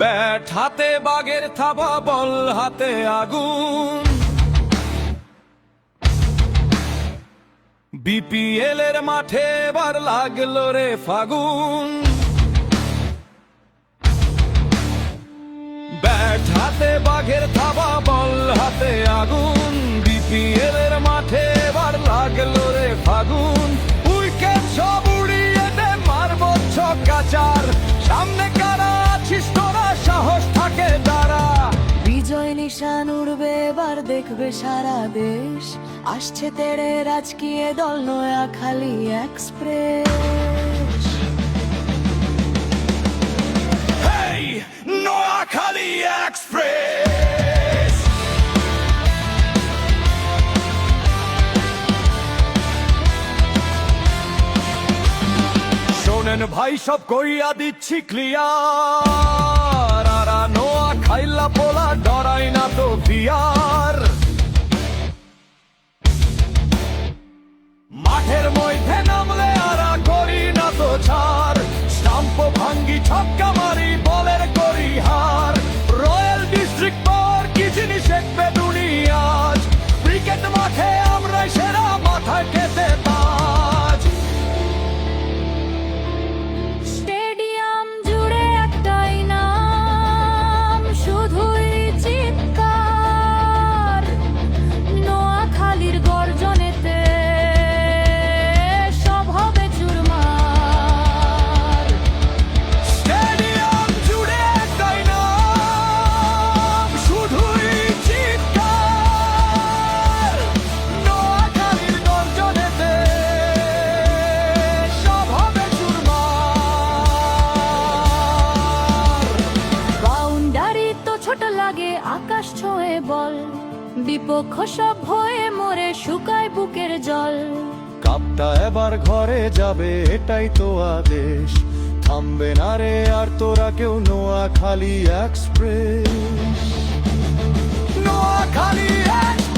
Bat হাতে বাঘের থাবা, বল হাতে আগুন। বিপিএল এর মাঠে এবার লাগলো রে ফাগুন। ব্যাট হাতে বাঘের থাবা, বল হাতে আগুন। বিপিএল এর মাঠে এবার লাগলো রে ফাগুন। উইকেট সব উড়িয়ে দে, মারবো ছক্কাচার। সামনে কারা আছিস তোরা, সাহস থাকে তারা। বিজয় নিশান উড়বে এবার, দেখবে সারা দেশ। আসছে তেড়ে রাজকীয় দল নোয়াখালী এক্সপ্রেস। হেই নোয়াখালী এক্সপ্রেস। শোনেন ভাই, সব কইয়া দিচ্ছি ক্লিয়ার। আরা নোয়াখাইলা পোলা, ডরাই না তো বিয়ার। মাঠের মধ্যে নামলে আরা করি না তো ছাড়। স্টাম্প ভাঙ্গি, ছক্কা মারি, বলের করি হার। রয়্যাল ডিস্ট্রিক্ট পাওয়ার কি জিনিস দেখবে দুনিয়াজ। ক্রিকেট মাঠে আমরাই সেরা, মাথায় কেটে তাজ। স্টেডিয়াম জুড়ে একটাই নাম, শুধুই চিৎকার। নোয়াখালীর গর্জনেতে সব হবে চুরমার। স্টেডিয়াম জুড়ে একটাই নাম, শুধুই চিৎকার। নোয়াখালীর গর্জনেতে সব হবে চুরমার। বাউন্ডারি তো ছোট লাগে, আকাশ ছোঁয়ে বল। বিপক্ষ সব হয়ে মরে, শুকায় বুকের জল। কাপটা এবার ঘরে যাবে, এটাই তো আদেশ। থামবে না রে আর তোরা কেউ, নোয়াখালী এক্সপ্রেস। নোয়াখালী এক্সপ্রেস।